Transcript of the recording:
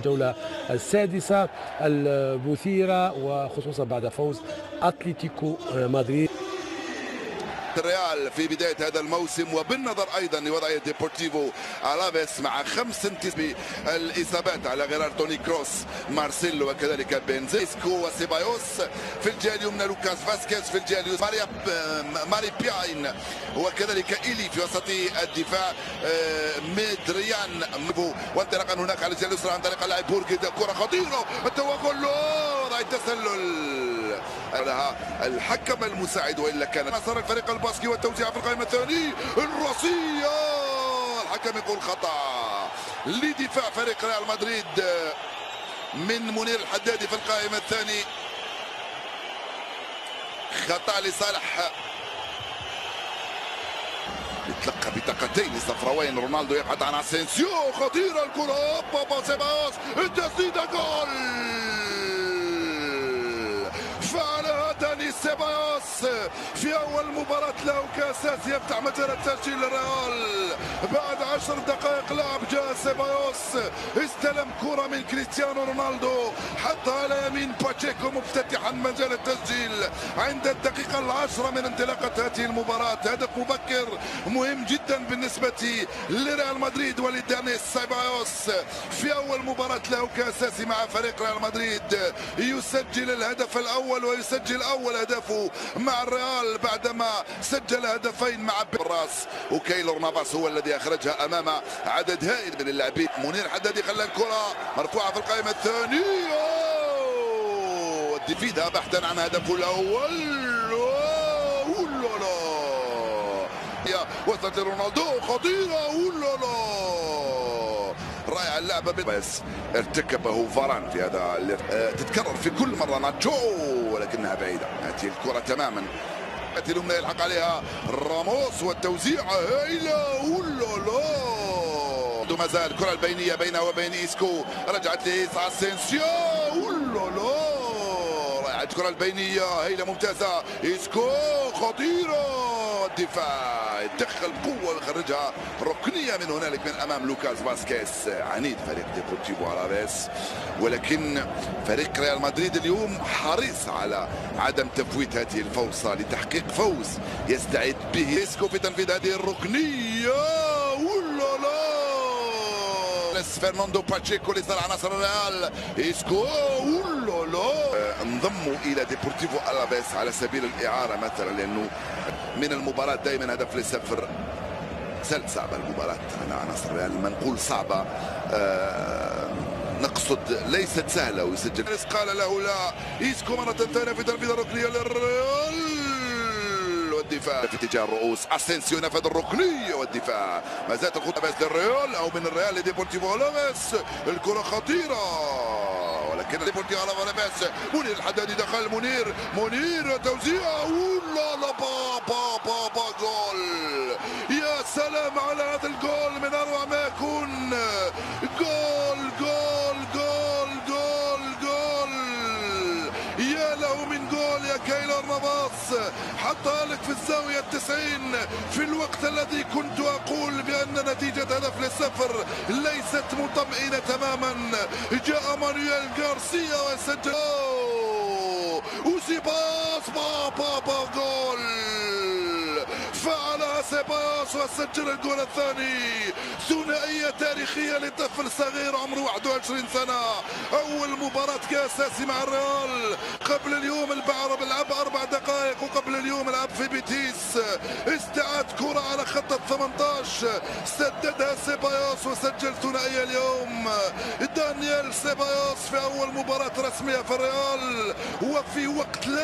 الجولة السادسة المثيرة، وخصوصا بعد فوز أتلتيكو مدريد. الريال في بداية هذا الموسم، وبالنظر أيضا لوضعية ديبورتيفو ألافيس مع 5 بالإصابات على غرار توني كروس، مارسيلو وكذلك بنزيسكو وسيبايوس. في الجهة اليمنى لوكاس فاسكيز، في الجهة اليسرى ماري بياين وكذلك إيلي في وسط الدفاع ميدريان. وانطلاقا هناك على الجهة اليسرى عن طريق اللاعب بورغيد، كرة خطيرة، التوغل، وضع التسلل لها الحكم المساعد، والا كان مسار الفريق الباسكي والتوزيع في القائمه الثاني. الراسيه، الحكم يقول خطا لدفاع فريق ريال مدريد من منير الحدادي في القائمه الثاني. خطا لصالح، يتلقى بطاقتين صفراوين رونالدو يبحث عن اسينسيو، خطيره الكره، بابا سيبايوس، التسديده، جول. فعلها داني سيبايوس في اول مباراة له كاساس يفتح مجال التسجيل للريال. بعد 10 دقائق لعب جاء سيبايوس، استلم كرة من كريستيانو رونالدو، حط على يمين باتشيكو مفتتحا مجال التسجيل عند الدقيقة 10 من انطلاقة هذه المباراة. هدف مبكر مهم جدا بالنسبة لريال مدريد ولداني سيبايوس في اول مباراة له كاساسي مع فريق ريال مدريد، يسجل الهدف الاول ويسجل اول هدفه مع الريال بعدما سجل هدفين مع الراس، وكايلور نافاس هو الذي اخرجها امام عدد هائل من اللاعبين. منير حدادي خلى الكره مرفوعه في القائمه الثانيه، والدفيدها بحثا عن هدفه الاول. وصلت رونالدو، خطيره، رائع اللعبه بس ارتكبه فاران في هذا تتكرر في كل مره ناتشو، ولكنها بعيده. هذه الكره تماما اليمنى يلحق عليها راموس، والتوزيع هائله، ما زال الكره البينيه بينه وبين إيسكو، رجعت لاسينسيو، رائعه الكره البينيه هائله ممتازه، إيسكو خطيره، الدفاع يدخل بقوه ويخرجها ركنيه من هنالك من امام لوكاس فاسكيز. عنيد فريق ديبورتيفو ألافيس، ولكن فريق ريال مدريد اليوم حريص على عدم تفويت هذه الفرصه لتحقيق فوز يستعد به. إيسكو في تنفيذ هذه الركنيه، فرناندو باتشيكو لصالح عناصر الريال، إيسكو، انضموا الى ديبورتيفو ألافيس على سبيل الاعاره مثلا، لانه من المباراه دائما هدف لصفر. صعبه المباراه على عناصر الريال، لما نقول صعبه نقصد ليست سهله، ويسجل قال له لا. إيسكو مره ثانيه في تنفيذ الركنيه للريال، والدفاع في اتجاه الرؤوس، اسينسيو نفذ الركنيه، والدفاع ما زالت الخطوه بس للريال او من الريال لديبورتيفو ألافيس. الكره خطيره، ولكن ديبورتيفو ألافيس، منير الحدادي دخل، منير توزيع، با جول. يا سلام على هذا الجول، من اروع ما يكون. جول جول جول جول جول، يا له من جول يا كايلور نافاس، حطها لك في الزاوية 90 في الوقت الذي كنت أقول بأن نتيجة هدف للصفر ليست مطمئنة تماما. جاء مانويل غارسيا وسجل، وسيباس با جول. فعلها سيبايوس وسجل الجول الثاني. ثنائية تاريخية لطفل صغير عمره 21 سنة، أول مباراة كأساسي مع الريال. قبل اليوم البعرة بلعب 4 دقائق، وقبل اليوم لعب في بيتيس، استعاد كرة على خط 18 سددها سيبايوس وسجل ثنائية اليوم. دانيال سيبايوس في أول مباراة رسمية في الريال، وفي وقت لا